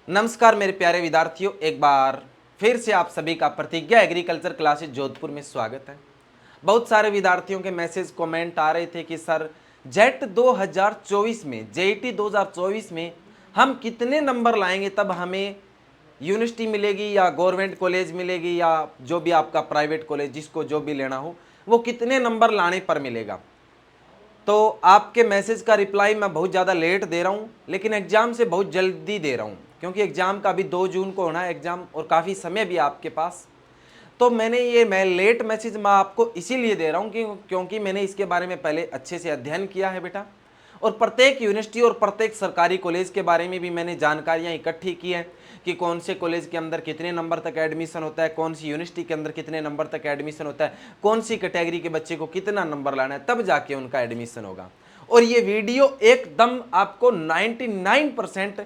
नमस्कार मेरे प्यारे विद्यार्थियों, एक बार फिर से आप सभी का प्रतिज्ञा एग्रीकल्चर क्लासेस जोधपुर में स्वागत है। बहुत सारे विद्यार्थियों के मैसेज कमेंट आ रहे थे कि सर जेट 2024 में जेईटी 2024 में हम कितने नंबर लाएंगे तब हमें यूनिवर्सिटी मिलेगी या गवर्नमेंट कॉलेज मिलेगी या जो भी आपका प्राइवेट कॉलेज जिसको जो भी लेना हो वो कितने नंबर लाने पर मिलेगा। तो आपके मैसेज का रिप्लाई मैं बहुत ज़्यादा लेट दे रहा हूँ, लेकिन एग्ज़ाम से बहुत जल्दी दे रहा हूँ क्योंकि एग्ज़ाम का अभी 2 जून को होना है एग्ज़ाम और काफ़ी समय भी है आपके पास। तो मैं लेट मैसेज मैं आपको इसीलिए दे रहा हूँ क्योंकि मैंने इसके बारे में पहले अच्छे से अध्ययन किया है बेटा, और प्रत्येक यूनिवर्सिटी और प्रत्येक सरकारी कॉलेज के बारे में भी मैंने जानकारियाँ इकट्ठी की हैं कि कौन से कॉलेज के अंदर कितने नंबर तक एडमिशन होता है, कौन सी यूनिवर्सिटी के अंदर कितने नंबर तक एडमिशन होता है, कौन सी कैटेगरी के बच्चे को कितना नंबर लाना है, तब जाके उनका एडमिशन होगा। और ये वीडियो एकदम आपको 99%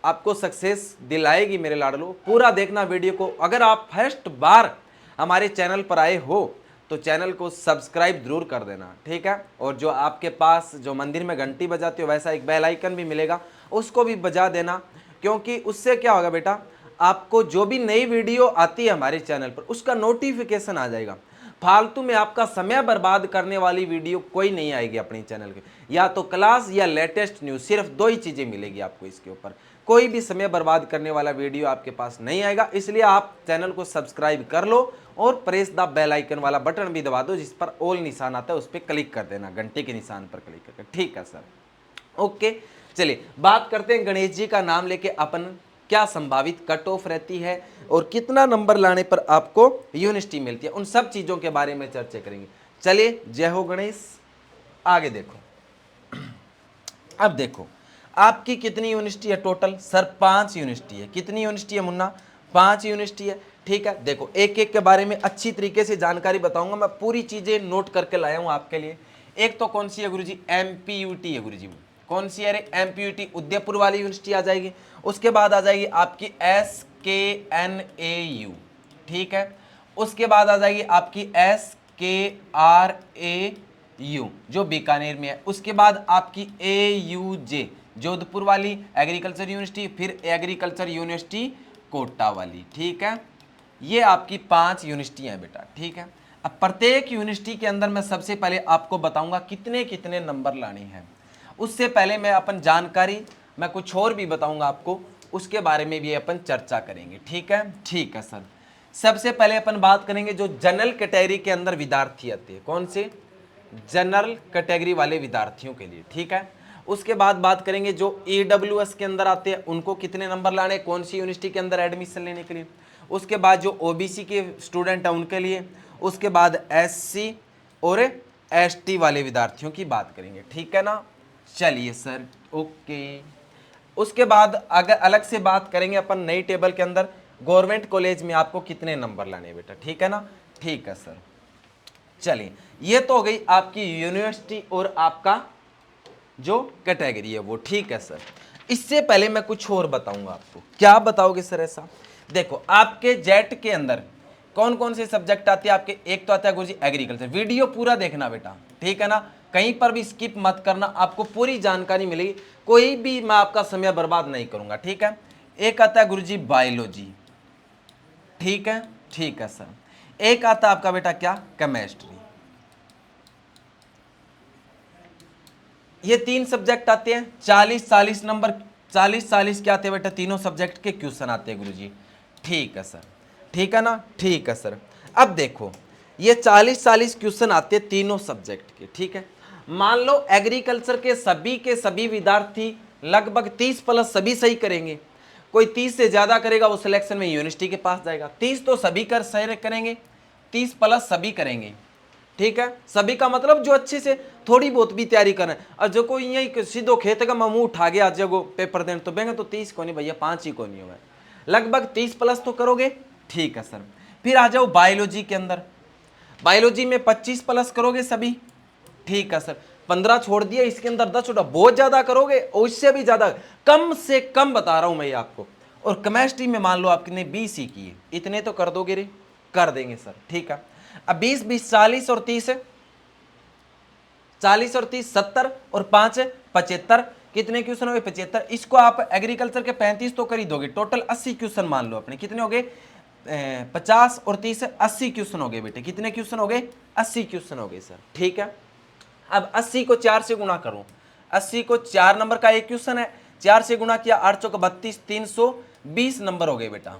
आपको सक्सेस दिलाएगी मेरे लाडलो। पूरा देखना वीडियो को। अगर आप फर्स्ट बार हमारे चैनल पर आए हो तो चैनल को सब्सक्राइब जरूर कर देना, ठीक है। और जो आपके पास जो मंदिर में घंटी बजाते हो वैसा एक बेल आइकन भी मिलेगा, उसको भी बजा देना, क्योंकि उससे क्या होगा बेटा, आपको जो भी नई वीडियो आती है हमारे चैनल पर उसका नोटिफिकेशन आ जाएगा। फालतू में आपका समय बर्बाद करने वाली वीडियो कोई नहीं आएगी अपने चैनल के, या तो क्लास या लेटेस्ट न्यूज़, सिर्फ 2 ही चीज़ें मिलेगी आपको इसके ऊपर। कोई भी समय बर्बाद करने वाला वीडियो आपके पास नहीं आएगा। इसलिए आप चैनल को सब्सक्राइब कर लो और प्रेस द बेल आइकन वाला बटन भी दबा दो जिस पर ऑल निशान आता है, उस पर क्लिक कर देना, घंटे के निशान पर क्लिक करके, ठीक है सर। ओके, चलिए बात करते हैं गणेश जी का नाम लेके अपन क्या संभावित कट ऑफ रहती है और कितना नंबर लाने पर आपको यूनिवर्सिटी मिलती है, उन सब चीजों के बारे में चर्चा करेंगे। चलिए, जय हो गणेश। आगे देखो, अब देखो आपकी कितनी यूनिवर्सिटी है टोटल। सर 5 यूनिवर्सिटी है। कितनी यूनिवर्सिटी है मुन्ना? 5 यूनिवर्सिटी है, ठीक है। देखो एक एक के बारे में अच्छी तरीके से जानकारी बताऊंगा मैं, पूरी चीजें नोट करके लाया हूं आपके लिए। एक तो कौन सी है गुरुजी? एमपीयूटी है गुरुजी। कौन सी है रे? एमपीयूटी, उदयपुर वाली यूनिवर्सिटी आ जाएगी। उसके बाद आ जाएगी आपकी SKNAU, ठीक है। उसके बाद आ जाएगी आपकी SKRAU जो बीकानेर में है। उसके बाद आपकी AUJ जोधपुर वाली एग्रीकल्चर यूनिवर्सिटी, फिर एग्रीकल्चर यूनिवर्सिटी कोटा वाली, ठीक है। ये आपकी 5 यूनिवर्सिटियां हैं बेटा, ठीक है। अब प्रत्येक यूनिवर्सिटी के अंदर मैं सबसे पहले आपको बताऊंगा कितने कितने नंबर लाने हैं। उससे पहले मैं अपन जानकारी मैं कुछ और भी बताऊंगा आपको, उसके बारे में भी अपन चर्चा करेंगे, ठीक है। ठीक है सर, सबसे पहले अपन बात करेंगे जो जनरल कैटेगरी के अंदर विद्यार्थी आते हैं। कौन से? जनरल कैटेगरी वाले विद्यार्थियों के लिए, ठीक है। उसके बाद बात करेंगे जो EWS के अंदर आते हैं उनको कितने नंबर लाने, कौन सी यूनिवर्सिटी के अंदर एडमिशन लेने के लिए। उसके बाद जो OBC के स्टूडेंट हैं उनके लिए। उसके बाद SC और ST वाले विद्यार्थियों की बात करेंगे, ठीक है ना। चलिए सर, ओके। उसके बाद अगर अलग से बात करेंगे अपन नई टेबल के अंदर गवर्नमेंट कॉलेज में आपको कितने नंबर लाने बेटा, ठीक है ना। ठीक है सर, चलिए ये तो हो गई आपकी यूनिवर्सिटी और आपका जो कैटेगरी है वो, ठीक है सर। इससे पहले मैं कुछ और बताऊंगा आपको। क्या बताओगे सर ऐसा? देखो आपके जेट के अंदर कौन कौन से सब्जेक्ट आते हैं आपके। एक तो आता है गुरुजी एग्रीकल्चर। वीडियो पूरा देखना बेटा, ठीक है ना, कहीं पर भी स्किप मत करना, आपको पूरी जानकारी मिलेगी। कोई भी मैं आपका समय बर्बाद नहीं करूंगा, ठीक है। एक आता है गुरुजी बायोलॉजी, ठीक है। ठीक है सर। एक आता है आपका बेटा क्या? केमिस्ट्री। ये 3 सब्जेक्ट आते हैं, 40-40 नंबर, 40-40 क्या आते हैं बेटा? तीनों सब्जेक्ट के क्वेश्चन आते हैं गुरुजी, ठीक है सर। ठीक है ना। ठीक है सर। अब देखो ये 40-40 क्वेश्चन आते हैं तीनों सब्जेक्ट के, ठीक है। मान लो एग्रीकल्चर के सभी विद्यार्थी लगभग 30 प्लस सभी सही करेंगे। कोई 30 से ज्यादा करेगा वो सिलेक्शन में यूनिवर्सिटी के पास जाएगा। 30 तो सभी कर सही करेंगे, 30 प्लस सभी करेंगे, ठीक है। सभी का मतलब जो अच्छे से थोड़ी बहुत भी तैयारी कर रहे हैं। और जो कोई यही सीधो खेत का मुंह उठा गया जगो पेपर देने तो बेंगे तो 30 को नहीं भैया, 5 ही को नहीं होगा, लगभग 30 प्लस तो करोगे, ठीक है सर। फिर आ जाओ बायोलॉजी के अंदर। बायोलॉजी में 25 प्लस करोगे सभी, ठीक है सर। 15 छोड़ दिया, इसके अंदर 10 छोड़ा, बहुत ज्यादा करोगे और इससे भी ज्यादा, कम से कम बता रहा हूं मैं आपको। और केमिस्ट्री में मान लो आपने 20 ही किए, इतने तो कर दोगे रे? कर देंगे सर, ठीक है। अब 20-20 40 और 30 है, 40 और 30 70 और 5 75, कितने क्वेश्चन हो गए 75। इसको आप एग्रीकल्चर के 35 तो कर ही दोगे, टोटल 80 क्वेश्चन मान लो अपने। कितने हो गए 50 और 30 80 क्वेश्चन हो गए बेटे। कितने क्वेश्चन हो गए 80 क्वेश्चन हो गए सर। ठीक है, अब 80 को 4 से गुणा करूं, 80 को 4 नंबर का एक क्वेश्चन है, 4 से गुणा किया 8 चौक 32, 320 नंबर हो गए बेटा।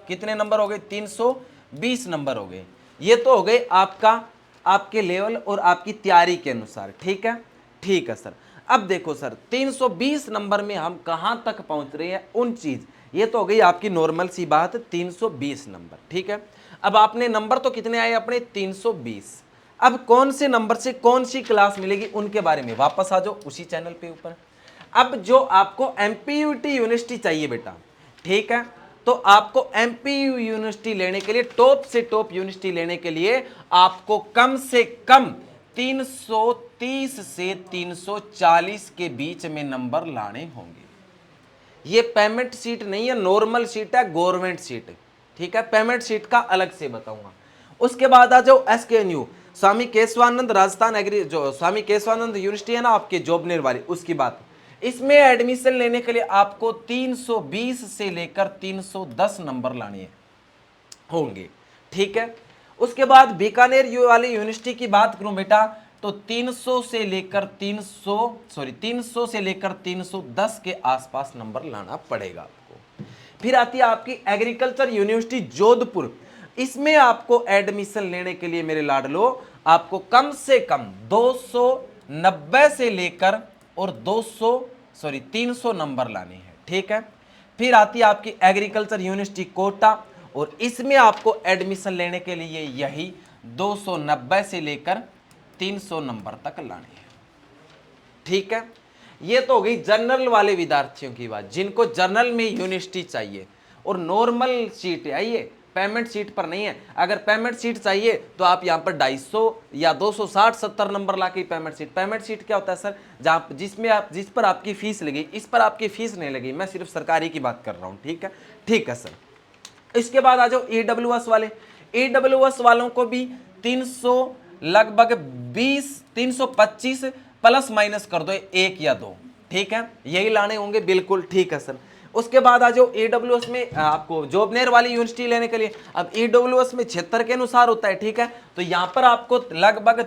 कितने नंबर हो गए 320 नंबर हो गए। ये तो हो गए आपका आपके लेवल और आपकी तैयारी के अनुसार। ठीक है, ठीक है सर। अब देखो सर 320 नंबर में हम कहां तक पहुंच रहे हैं उन चीज, ये तो हो गई आपकी नॉर्मल सी बात 320 नंबर। ठीक है, अब आपने नंबर तो कितने आए अपने 320। अब कौन से नंबर से कौन सी क्लास मिलेगी उनके बारे में वापस आ जाओ उसी चैनल पे ऊपर। अब जो आपको एमपीयूटी यूनिवर्सिटी चाहिए बेटा, ठीक है, तो आपको एमपीयू यूनिवर्सिटी लेने के लिए, टॉप से टॉप यूनिवर्सिटी लेने के लिए आपको कम से कम 330 से 340 के बीच में नंबर लाने होंगे। ये पेमेंट सीट नहीं है, नॉर्मल सीट है, गवर्नमेंट सीट। ठीक है, पेमेंट सीट का अलग से बताऊंगा। उसके बाद आ जाओ एसकेएनयू, स्वामी केशवानंद राजस्थान एग्री, जो स्वामी केशवानंद यूनिवर्सिटी है ना आपके जोबनेर वाली, उसकी बात। इसमें एडमिशन लेने के लिए आपको 320 से लेकर 310 नंबर लाने होंगे। ठीक है, उसके बाद बीकानेर वाली यूनिवर्सिटी की बात करूं बेटा, तो 300 से लेकर 300 से लेकर 310 के आसपास नंबर लाना पड़ेगा आपको। फिर आती है आपकी एग्रीकल्चर यूनिवर्सिटी जोधपुर। इसमें आपको एडमिशन लेने के लिए मेरे लाडलो आपको कम से कम 290 से लेकर और 300 नंबर लाने हैं। ठीक है, फिर आती है आपकी एग्रीकल्चर यूनिवर्सिटी कोटा, और इसमें आपको एडमिशन लेने के लिए यही 290 से लेकर 300 नंबर तक लाने हैं। ठीक है, ये तो हो गई जनरल वाले विद्यार्थियों की बात, जिनको जनरल में यूनिवर्सिटी चाहिए और नॉर्मल सीट है, ये पेमेंट सीट पर नहीं है। अगर पेमेंट सीट चाहिए तो आप यहाँ पर 250 या 260-70 नंबर ला के पेमेंट सीट। पेमेंट सीट क्या होता है सर, जहाँ जिसमें आप जिस पर आपकी फीस लगी, इस पर आपकी फीस नहीं लगी, मैं सिर्फ सरकारी की बात कर रहा हूँ। ठीक है, ठीक है सर। इसके बाद आ जाओ ईडब्ल्यूएस वाले। ईडब्ल्यूएस वालों को भी 300 लगभग 325 प्लस माइनस कर दो 1 या 2। ठीक है, यही लाने होंगे, बिल्कुल ठीक है सर। उसके बाद आ जाओ ईडब्ल्यूएस में आपको जोबनेर वाली यूनिवर्सिटी लेने के लिए। अब ईडब्ल्यूएस में क्षेत्र के अनुसार होता है। ठीक है, तो यहां पर आपको लगभग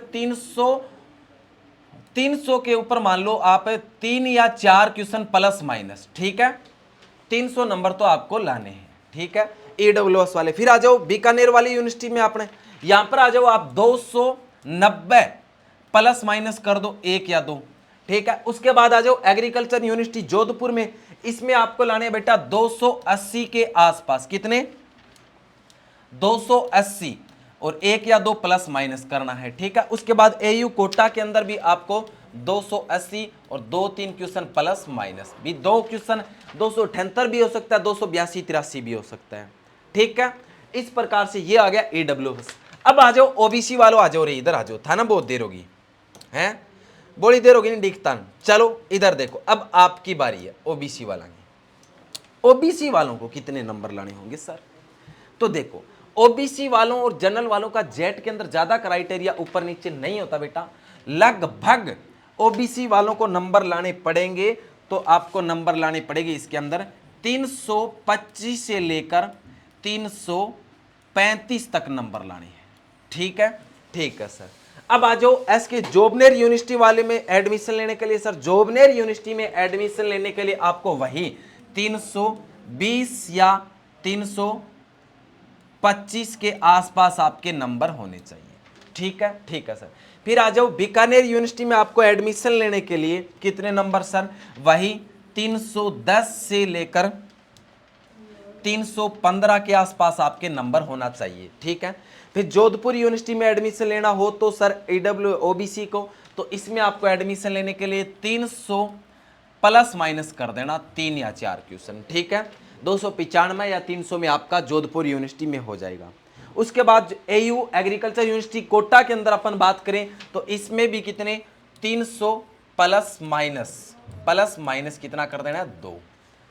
300 के ऊपर मान लो आप 3 या 4 क्वेश्चन प्लस माइनस। ठीक है, 300 नंबर तो आपको लाने हैं। ठीक है, ईडब्ल्यूएस वाले। फिर आ जाओ बीकानेर वाली यूनिवर्सिटी में, आपने यहां पर आ जाओ आप 290 प्लस माइनस कर दो 1 या 2। ठीक है, उसके बाद आ जाओ एग्रीकल्चर यूनिवर्सिटी जोधपुर में। इसमें आपको लाने बेटा 280 के आसपास। कितने 280 और 1 या 2 प्लस माइनस करना है। ठीक है, उसके बाद एयू कोटा के अंदर भी आपको 280 और 2-3 क्वेश्चन प्लस माइनस भी, 2 क्वेश्चन 278 भी हो सकता है, 282-83 भी हो सकता है। ठीक है, इस प्रकार से ये आ गया ईडब्ल्यूएस। अब आ जाओ ओबीसी वालों, आ जाओ रे, इधर आ जाओ, था ना बहुत देर होगी हैं, बड़ी देर होगी नहीं दिखता। चलो इधर देखो, अब आपकी बारी है ओबीसी वाला की। ओबीसी वालों को कितने नंबर लाने होंगे सर, तो देखो ओबीसी वालों और जनरल वालों का जेट के अंदर ज्यादा क्राइटेरिया ऊपर नीचे नहीं होता बेटा। लगभग ओबीसी वालों को नंबर लाने पड़ेंगे, तो आपको नंबर लाने पड़ेगी इसके अंदर 325 से लेकर 335 तक नंबर लाने हैं। ठीक है, ठीक है सर। अब आ जाओ एसके जोबनेर यूनिवर्सिटी वाले में एडमिशन लेने के लिए। सर जोबनेर यूनिवर्सिटी में एडमिशन लेने के लिए आपको वही 320 या 325 के आसपास आपके नंबर होने चाहिए। ठीक है, ठीक है सर। फिर आ जाओ बीकानेर यूनिवर्सिटी में आपको एडमिशन लेने के लिए कितने नंबर सर, वही 310 से लेकर 315 के आसपास आपके नंबर होना चाहिए। ठीक है, फिर जोधपुर यूनिवर्सिटी में एडमिशन लेना हो तो सर ईडब्ल्यू ओबीसी को, तो इसमें आपको एडमिशन लेने के लिए 300 प्लस माइनस कर देना 3 या 4 क्वेश्चन। ठीक है, 295 या 300 में आपका जोधपुर यूनिवर्सिटी में हो जाएगा। उसके बाद एयू एग्रीकल्चर यूनिवर्सिटी कोटा के अंदर अपन बात करें तो इसमें भी कितने 300 प्लस माइनस कितना कर देना है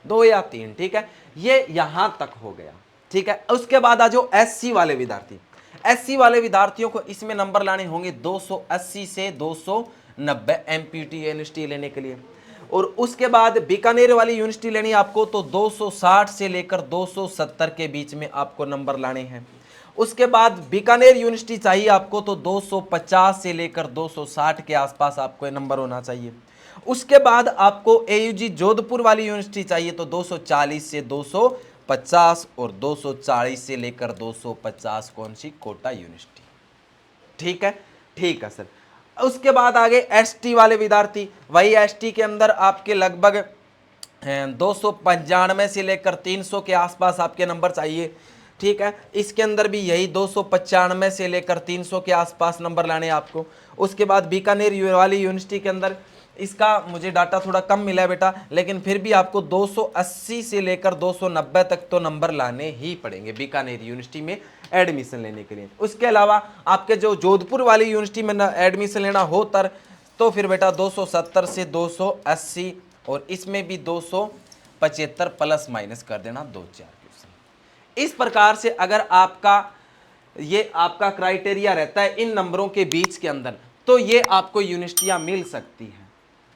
2 या 3। ठीक है, ये यहां तक हो गया। ठीक है, उसके बाद आ जाओ एससी वाले विद्यार्थी। एससी वाले विद्यार्थियों को इसमें नंबर लाने होंगे 280 से 290 एमपीटी यूनिवर्सिटी लेने के लिए। और उसके बाद बीकानेर वाली यूनिवर्सिटी लेनी है आपको तो 260 से लेकर 270 के बीच में आपको नंबर लाने हैं। उसके बाद बीकानेर यूनिवर्सिटी चाहिए आपको तो 250 से लेकर 260 के आसपास आपको ये नंबर होना चाहिए। उसके बाद आपको एयूजी जोधपुर वाली यूनिवर्सिटी चाहिए तो 240 से 250 और 240 से लेकर 250 कौन सी, कोटा यूनिवर्सिटी। ठीक है सर। उसके बाद आगे एसटी वाले विद्यार्थी, वही एसटी के अंदर आपके लगभग 295 से लेकर 300 के आसपास आपके नंबर चाहिए। ठीक है, इसके अंदर भी यही 295 से लेकर 300 के आसपास नंबर लाने आपको। उसके बाद बीकानेर वाली यूनिवर्सिटी के अंदर इसका मुझे डाटा थोड़ा कम मिला है बेटा, लेकिन फिर भी आपको 280 से लेकर 290 तक तो नंबर लाने ही पड़ेंगे बीकानेर यूनिवर्सिटी में एडमिशन लेने के लिए। उसके अलावा आपके जो जोधपुर वाली यूनिवर्सिटी में एडमिशन लेना हो तो फिर बेटा 270 से 280 और इसमें भी 275 प्लस माइनस कर देना 2-4 क्वेश्चन। इस प्रकार से अगर आपका क्राइटेरिया रहता है इन नंबरों के बीच के अंदर तो ये आपको यूनिवर्सिटियां मिल सकती हैं।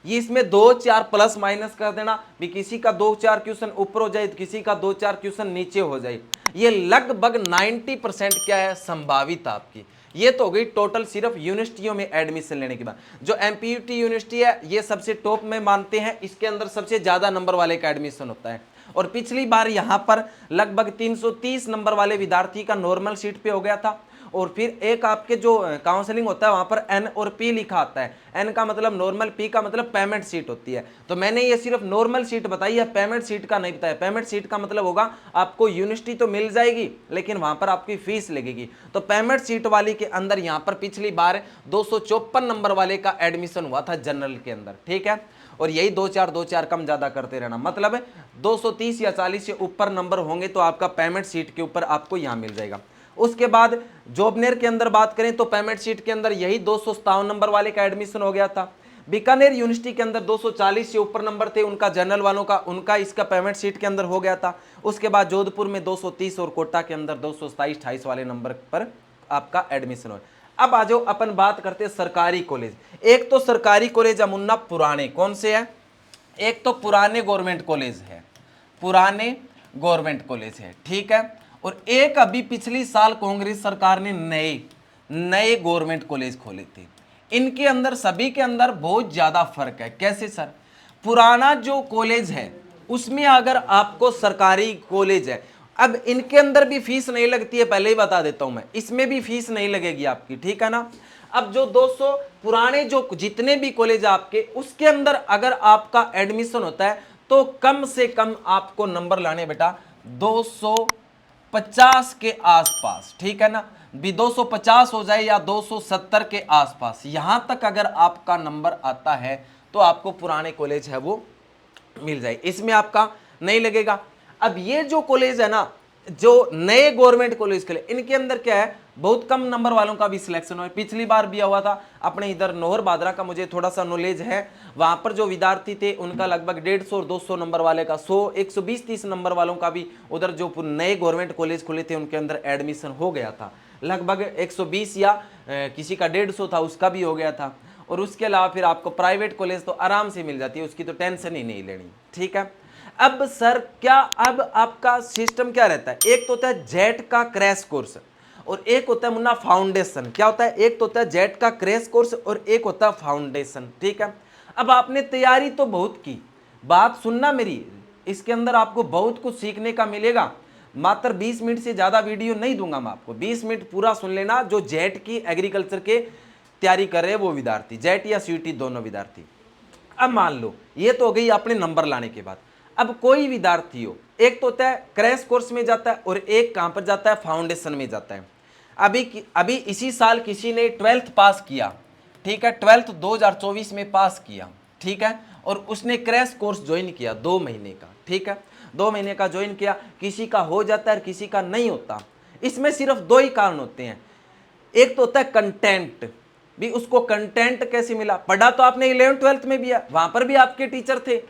ये इसमें 2-4 प्लस माइनस कर देना भी, किसी का 2-4 क्वेश्चन ऊपर हो जाए तो किसी का 2-4 क्वेश्चन नीचे हो जाए, ये लगभग 90% क्या है, संभावित आपकी। ये तो हो गई टोटल सिर्फ यूनिवर्सिटियों में एडमिशन लेने के बाद। जो एमपीयूटी यूनिवर्सिटी है ये सबसे टॉप में मानते हैं, इसके अंदर सबसे ज्यादा नंबर वाले का एडमिशन होता है। और पिछली बार यहाँ पर लगभग 330 नंबर वाले विद्यार्थी का नॉर्मल सीट पे हो गया था। और फिर एक आपके जो काउंसलिंग होता है वहां पर एन और पी लिखा आता है। एन का मतलब नॉर्मल, पी का मतलब पेमेंट सीट होती है। तो मैंने ये सिर्फ नॉर्मल सीट बताई है, पेमेंट सीट का नहीं बताया। पेमेंट सीट का मतलब होगा आपको यूनिवर्सिटी तो मिल जाएगी लेकिन वहां पर आपकी फीस लगेगी। तो पेमेंट सीट वाली के अंदर यहाँ पर पिछली बार 254 नंबर वाले का एडमिशन हुआ था जनरल के अंदर। ठीक है, और यही 2-4 कम ज्यादा करते रहना, मतलब 230 या 40 से ऊपर नंबर होंगे तो आपका पेमेंट सीट के ऊपर आपको यहाँ मिल जाएगा। उसके बाद जोबनेर के अंदर बात करें तो पेमेंट सीट के अंदर यही 257 नंबर वाले का एडमिशन हो गया था। बीकानेर यूनिवर्सिटी के अंदर 240 से ऊपर नंबर थे उनका, जनरल वालों का, उनका इसका पेमेंट सीट के अंदर हो गया था। उसके बाद जोधपुर में 230 और कोटा के अंदर 227-28 वाले नंबर पर आपका एडमिशन हो। अब आ जाओ अपन बात करते हैं सरकारी कॉलेज। एक तो सरकारी कॉलेज अमुन्ना पुराने कौन से है, एक तो पुराने गवर्नमेंट कॉलेज है, पुराने गवर्नमेंट कॉलेज है। ठीक है, और एक अभी पिछली साल कांग्रेस सरकार ने नए गवर्नमेंट कॉलेज खोले थे। इनके अंदर सभी के अंदर बहुत ज्यादा फर्क है। कैसे सर, पुराना जो कॉलेज है उसमें अगर आपको सरकारी कॉलेज है, अब इनके अंदर भी फीस नहीं लगती है, पहले ही बता देता हूं मैं, इसमें भी फीस नहीं लगेगी आपकी। ठीक है ना। अब जो 200 पुराने जो जितने भी कॉलेज आपके, उसके अंदर अगर आपका एडमिशन होता है तो कम से कम आपको नंबर लाने बेटा 250 के आसपास। ठीक है ना, भी 250 हो जाए या 270 के आसपास, यहां तक अगर आपका नंबर आता है तो आपको पुराने कॉलेज है वो मिल जाए, इसमें आपका नहीं लगेगा। अब ये जो कॉलेज है ना, जो नए गवर्नमेंट कॉलेज के लिए, इनके अंदर क्या है, बहुत कम नंबर वालों का भी सिलेक्शन हुआ है। पिछली बार भी हुआ था अपने इधर नोहर बादरा का, मुझे थोड़ा सा नॉलेज है, वहां पर जो विद्यार्थी थे उनका लगभग 150 और 200 नंबर वाले का 100 120-30 नंबर वालों का भी उधर जो नए गवर्नमेंट कॉलेज खुले थे उनके अंदर एडमिशन हो गया था। लगभग 120 या किसी का 150 था उसका भी हो गया था। और उसके अलावा फिर आपको प्राइवेट कॉलेज तो आराम से मिल जाती है, उसकी तो टेंशन ही नहीं लेनी। ठीक है, अब सर क्या, अब आपका सिस्टम क्या रहता है, एक तो होता है जेट का क्रैश कोर्स और एक होता है मुन्ना फाउंडेशन। क्या होता है, एक तो होता है जेट का क्रैश कोर्स और एक होता है फाउंडेशन। ठीक है, अब आपने तैयारी तो बहुत की, बात सुनना मेरी, इसके अंदर आपको बहुत कुछ सीखने का मिलेगा। मात्र 20 मिनट से ज्यादा वीडियो नहीं दूंगा मैं आपको, 20 मिनट पूरा सुन लेना। जो जेट की एग्रीकल्चर के तैयारी कर रहे हैं वो विद्यार्थी, जेट या सीयूटी दोनों विद्यार्थी। अब मान लो ये तो हो गई अपने नंबर लाने के बाद। अब कोई विद्यार्थी हो, एक तो होता है क्रैश कोर्स में जाता है और एक कहां पर जाता है, फाउंडेशन में जाता है। अभी इसी साल किसी ने 12th पास किया। ठीक है, 12th 2024 में पास किया। ठीक है, और उसने क्रैश कोर्स ज्वाइन किया 2 महीने का। ठीक है, 2 महीने का ज्वाइन किया, किसी का हो जाता है किसी का नहीं होता। इसमें सिर्फ 2 ही कारण होते हैं, एक तो होता है कंटेंट, भी उसको कंटेंट कैसे मिला, पढ़ा तो आपने 11th 12th में भी है, वहां पर भी आपके टीचर थे।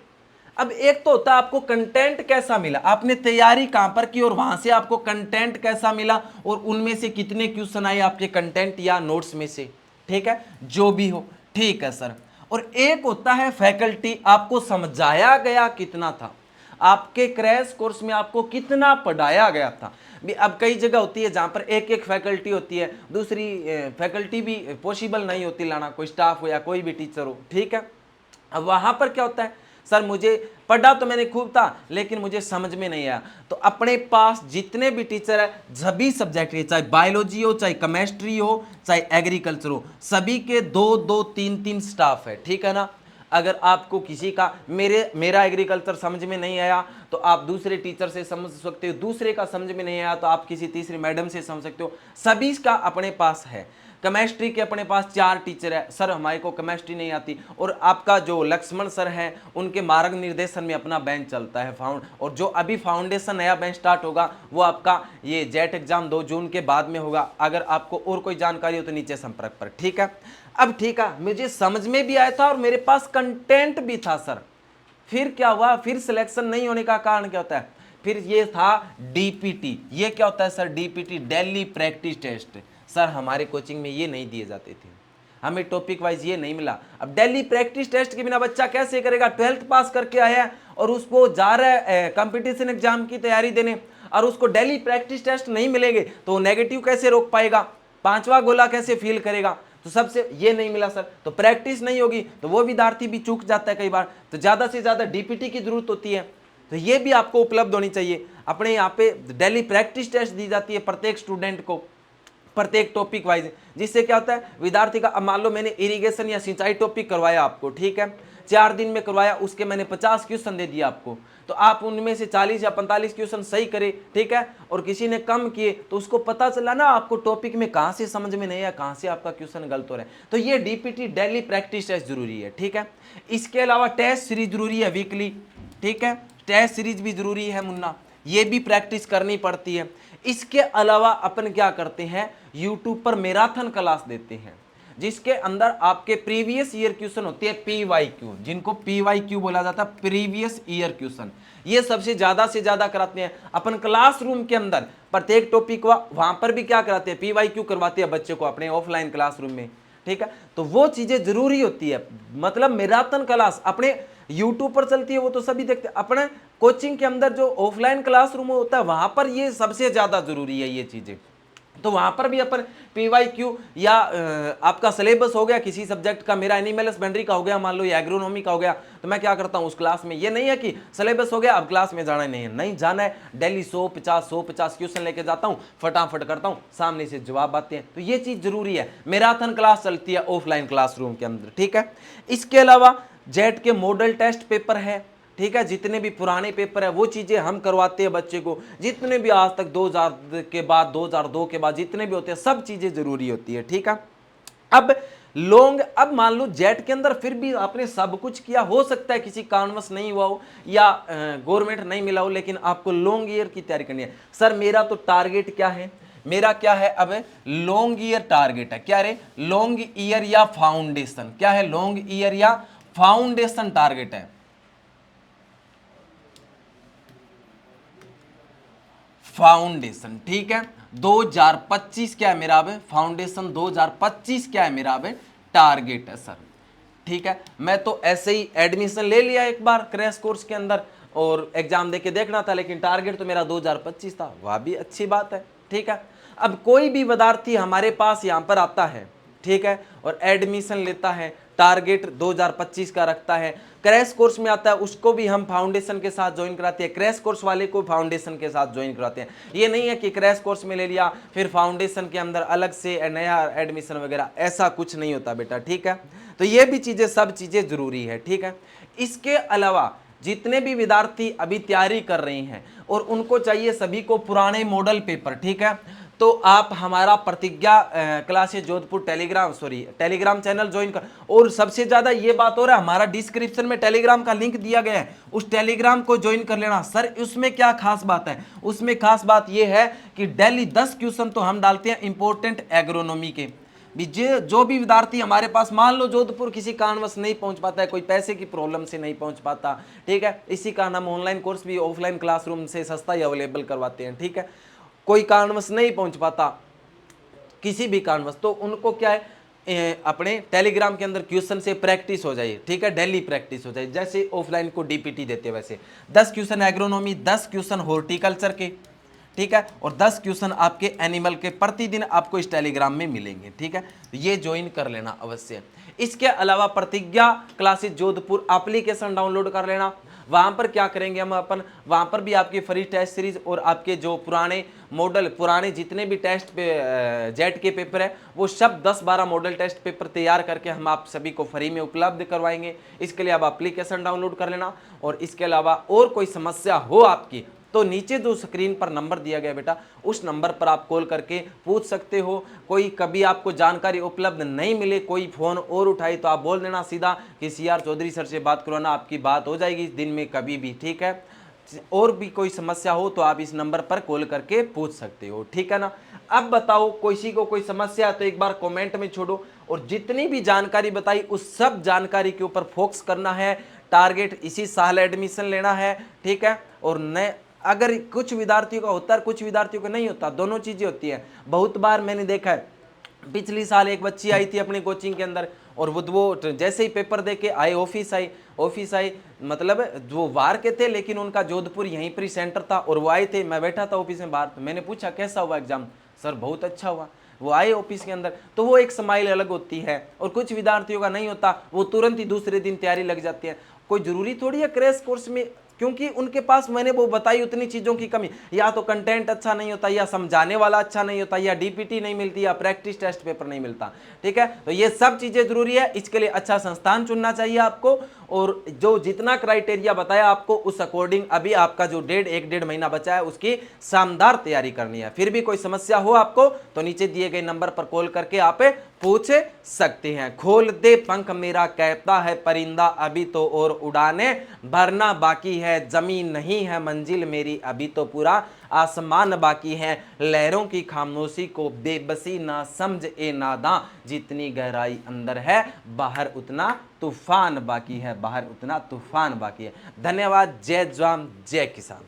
अब एक तो होता है आपको कंटेंट कैसा मिला, आपने तैयारी कहां पर की और वहां से आपको कंटेंट कैसा मिला और उनमें से कितने क्वेश्चन आए आपके कंटेंट या नोट्स में से। ठीक है, जो भी हो। ठीक है सर, और एक होता है फैकल्टी, आपको समझाया गया कितना था, आपके क्रैश कोर्स में आपको कितना पढ़ाया गया था। अब कई जगह होती है जहां पर एक एक फैकल्टी होती है, दूसरी फैकल्टी भी पॉसिबल नहीं होती लाना, कोई स्टाफ हो या कोई भी टीचर हो, ठीक है। अब वहां पर क्या होता है, सर मुझे पढ़ा तो मैंने खूब था लेकिन मुझे समझ में नहीं आया, तो अपने पास जितने भी टीचर है सभी सब्जेक्ट के, चाहे बायोलॉजी हो, चाहे केमिस्ट्री हो, चाहे एग्रीकल्चर हो, सभी के दो दो तीन तीन स्टाफ है, ठीक है ना। अगर आपको किसी का मेरा एग्रीकल्चर समझ में नहीं आया तो आप दूसरे टीचर से समझ सकते हो, दूसरे का समझ में नहीं आया तो आप किसी तीसरी मैडम से समझ सकते हो, सभी का अपने पास है। केमिस्ट्री के अपने पास 4 टीचर है, सर हमारे को केमिस्ट्री नहीं आती, और आपका जो लक्ष्मण सर है उनके मार्ग निर्देशन में अपना बेंच चलता है और जो अभी फाउंडेशन नया बेंच स्टार्ट होगा वो आपका ये जेट एग्जाम 2 जून के बाद में होगा। अगर आपको और कोई जानकारी हो तो नीचे संपर्क पर, ठीक है। अब ठीक है, मुझे समझ में भी आया था और मेरे पास कंटेंट भी था सर, फिर क्या हुआ, फिर सिलेक्शन नहीं होने का कारण क्या होता है, फिर ये था डीपीटी। ये क्या होता है sir, DPT daily practice test. Sir हमारे कोचिंग में ये नहीं दिए जाते थे, हमें टॉपिक वाइज ये नहीं मिला। अब डेली प्रैक्टिस टेस्ट के बिना बच्चा कैसे करेगा, 12th पास करके आया है और उसको जा रहा है कंपटीशन एग्जाम की तैयारी देने, और उसको डेली प्रैक्टिस टेस्ट नहीं मिलेंगे तो वो नेगेटिव कैसे रोक पाएगा, 5वां गोला कैसे फील करेगा। तो सबसे ये नहीं मिला सर, तो प्रैक्टिस नहीं होगी तो वो विद्यार्थी भी चूक जाता है कई बार, तो ज्यादा से ज्यादा डीपीटी की जरूरत होती है, तो ये भी आपको उपलब्ध होनी चाहिए। अपने यहाँ पे डेली प्रैक्टिस टेस्ट दी जाती है प्रत्येक स्टूडेंट को, प्रत्येक टॉपिक वाइज, जिससे क्या होता है विद्यार्थी का, अब मान लो मैंने इरिगेशन या सिंचाई टॉपिक करवाया आपको, ठीक है, 4 दिन में करवाया, उसके मैंने 50 क्वेश्चन दे दिया आपको, तो आप उनमें से 40 या 45 क्वेश्चन सही करे, ठीक है, और किसी ने कम किए तो उसको पता चला ना आपको टॉपिक में कहां से समझ में नहीं है, कहां से आपका क्वेश्चन गलत हो रहा है। तो ये डीपीटी डेली प्रैक्टिस टेस्ट जरूरी है, ठीक है। इसके अलावा टेस्ट सीरीज जरूरी है वीकली, ठीक है, टेस्ट सीरीज भी जरूरी है मुन्ना, ये भी प्रैक्टिस करनी पड़ती है। इसके अलावा अपन क्या करते हैं, यूट्यूब पर मैराथन क्लास देते हैं, जिसके अंदर आपके प्रीवियस ईयर क्वेश्चन होते हैं, पीवाईक्यू, जिनको पीवाईक्यू बोला जाता है, प्रीवियस ईयर क्वेश्चन, ये सबसे ज्यादा से ज्यादा कराते हैं अपन क्लासरूम के अंदर। प्रत्येक टॉपिक वहां पर भी क्या कराते हैं, पीवाईक्यू करवाते हैं बच्चे को अपने ऑफलाइन क्लासरूम में, ठीक है। तो वो चीजें जरूरी होती है, मतलब मैराथन क्लास अपने यूट्यूब पर चलती है, वो तो सभी देखते हैं, अपने कोचिंग के अंदर जो ऑफलाइन क्लासरूम होता है वहां पर ये सबसे ज्यादा जरूरी है ये चीजें। तो वहां पर भी अपन पीवाईक्यू या आपका सिलेबस हो गया किसी सब्जेक्ट का, मेरा एनिमल हस्बेंड्री का हो गया, मान लो ये एग्रोनॉमी का हो गया, तो मैं क्या करता हूं उस क्लास में, ये नहीं है कि सिलेबस हो गया अब क्लास में जाना नहीं है, नहीं जाना है, डेली 150 क्वेश्चन लेके जाता हूं, फटाफट करता हूं, सामने से जवाब आते हैं, तो ये चीज जरूरी है। मैराथन क्लास चलती है ऑफलाइन क्लासरूम के अंदर, ठीक है। इसके अलावा जेट के मॉडल टेस्ट पेपर है, ठीक है, जितने भी पुराने पेपर है वो चीजें हम करवाते हैं बच्चे को, जितने भी आज तक 2000 के बाद 2002 के बाद जितने भी होते हैं सब चीजें जरूरी होती है, ठीक है। अब लॉन्ग, अब मान लो जेट के अंदर फिर भी आपने सब कुछ किया, हो सकता है किसी कारणवश नहीं हुआ हो या गवर्नमेंट नहीं मिला हो, लेकिन आपको लॉन्ग ईयर की तैयारी करनी है। सर मेरा तो टारगेट क्या है, मेरा क्या है, अब लॉन्ग ईयर टारगेट है, क्या रे, लॉन्ग ईयर या फाउंडेशन, क्या है, लॉन्ग ईयर या फाउंडेशन टारगेट है, फाउंडेशन, ठीक है। 2025 क्या है मेरा, अब फाउंडेशन 2025 क्या है मेरा, अब टारगेट है सर, ठीक है। मैं तो ऐसे ही एडमिशन ले लिया एक बार क्रैश कोर्स के अंदर और एग्जाम देके देखना था, लेकिन टारगेट तो मेरा 2025 था, वह भी अच्छी बात है, ठीक है। अब कोई भी विद्यार्थी हमारे पास यहाँ पर आता है, ठीक है, और एडमिशन लेता है, टारगेट 2025 का रखता है, क्रैश कोर्स में आता है उसको भी हम फाउंडेशन के साथ ज्वाइन कराते हैं, क्रैश कोर्स वाले को फाउंडेशन के साथ ज्वाइन कराते हैं। ये नहीं है कि क्रैश कोर्स में ले लिया फिर फाउंडेशन के अंदर अलग से नया एडमिशन वगैरह, ऐसा कुछ नहीं होता बेटा, ठीक है। तो ये भी चीजें, सब चीजें जरूरी है, ठीक है। इसके अलावा जितने भी विद्यार्थी अभी तैयारी कर रहे हैं और उनको चाहिए सभी को पुराने मॉडल पेपर, ठीक है, तो आप हमारा प्रतिज्ञा classes Jodhpur Telegram channel join कर, और सबसे ज्यादा ये बात हो रहा है हमारा डिस्क्रिप्शन में टेलीग्राम का लिंक दिया गया है, उस टेलीग्राम को ज्वाइन कर लेना। सर उसमें क्या खास बात है, उसमें खास बात ये है कि डेली 10 क्वेश्चन तो हम डालते हैं इंपॉर्टेंट एग्रोनॉमी के भी, जो भी विद्यार्थी हमारे पास मान लो जोधपुर किसी कारणवश नहीं पहुंच पाता है, कोई पैसे की प्रॉब्लम से नहीं पहुंच पाता, ठीक है, इसी कारण हम ऑनलाइन कोर्स भी ऑफलाइन क्लासरूम से सस्ता ही अवेलेबल करवाते हैं, ठीक है। कोई कारणवश नहीं पहुंच पाता किसी भी कारणवश, तो उनको क्या है अपने टेलीग्राम के अंदर क्वेश्चन से प्रैक्टिस हो जाए, ठीक है, डेली प्रैक्टिस हो जाए, जैसे ऑफलाइन को डीपीटी देते वैसे 10 क्वेश्चन एग्रोनॉमी, 10 क्वेश्चन हॉर्टिकल्चर के, ठीक है, और 10 क्वेश्चन आपके एनिमल के प्रतिदिन आपको इस टेलीग्राम में मिलेंगे, ठीक है, ये ज्वाइन कर लेना अवश्य। इसके अलावा प्रतिज्ञा क्लासेस जोधपुर एप्लीकेशन डाउनलोड कर लेना। वहां पर क्या करेंगे हम अपन, वहां पर भी आपकी फ्री टेस्ट सीरीज और आपके जो पुराने मॉडल, पुराने जितने भी टेस्ट पे जेट के पेपर है वो सब 10-12 मॉडल टेस्ट पेपर तैयार करके हम आप सभी को फ्री में उपलब्ध करवाएंगे। इसके लिए आप एप्लीकेशन डाउनलोड कर लेना। और इसके अलावा और कोई समस्या हो आपकी तो नीचे जो स्क्रीन पर नंबर दिया गया बेटा, उस नंबर पर आप कॉल करके पूछ सकते हो। कोई कभी आपको जानकारी उपलब्ध नहीं मिले, कोई फोन और उठाई तो आप बोल देना सीधा कि CR चौधरी सर से बात करवाना, आपकी बात हो जाएगी दिन में कभी भी, ठीक है। और भी कोई समस्या हो तो आप इस नंबर पर कॉल करके पूछ सकते हो, ठीक है ना। अब बताओ किसी को कोई समस्या तो एक बार कमेंट में छोड़ो, और जितनी भी जानकारी बताई उस सब जानकारी के ऊपर फोकस करना है। टारगेट इसी साल एडमिशन लेना है, ठीक है। और नए अगर कुछ विद्यार्थियों का होता है, कुछ विद्यार्थियों का नहीं होता, दोनों चीजें होती है। बहुत बार मैंने देखा है, पिछली साल एक बच्ची आई थी अपनी कोचिंग के अंदर, और वो जैसे ही पेपर दे के आए ऑफिस आई मतलब जो वार के थे लेकिन उनका जोधपुर यहीं पर ही सेंटर था, और वो आए थे, मैं बैठा था ऑफिस में बाहर, तो मैंने पूछा कैसा हुआ एग्जाम, सर बहुत अच्छा हुआ। वो आए ऑफिस के अंदर तो वो एक स्माइल अलग होती है, और कुछ विद्यार्थियों का नहीं होता, वो तुरंत ही दूसरे दिन तैयारी लग जाती है। कोई जरूरी थोड़ी है क्रैश कोर्स में, क्योंकि उनके पास मैंने वो बताई उतनी चीजों की कमी, या तो कंटेंट अच्छा नहीं होता, या समझाने वाला अच्छा नहीं होता, या डीपीटी नहीं मिलती, या प्रैक्टिस टेस्ट पेपर नहीं मिलता, ठीक है। तो ये सब चीजें जरूरी है, इसके लिए अच्छा संस्थान चुनना चाहिए आपको, और जो जितना क्राइटेरिया बताया आपको उस अकॉर्डिंग अभी आपका जो 1.5 महीना बचा है उसकी शानदार तैयारी करनी है। फिर भी कोई समस्या हो आपको तो नीचे दिए गए नंबर पर कॉल करके आप पूछ सकते हैं। खोल दे पंख मेरा कहता है परिंदा, अभी तो और उड़ाने भरना बाकी है, जमीन नहीं है मंजिल मेरी, अभी तो पूरा आसमान बाकी है। लहरों की खामोशी को बेबसी ना समझ ए नादां, जितनी गहराई अंदर है बाहर उतना तूफान बाकी है, बाहर उतना तूफान बाकी है। धन्यवाद। जय जवान जय किसान।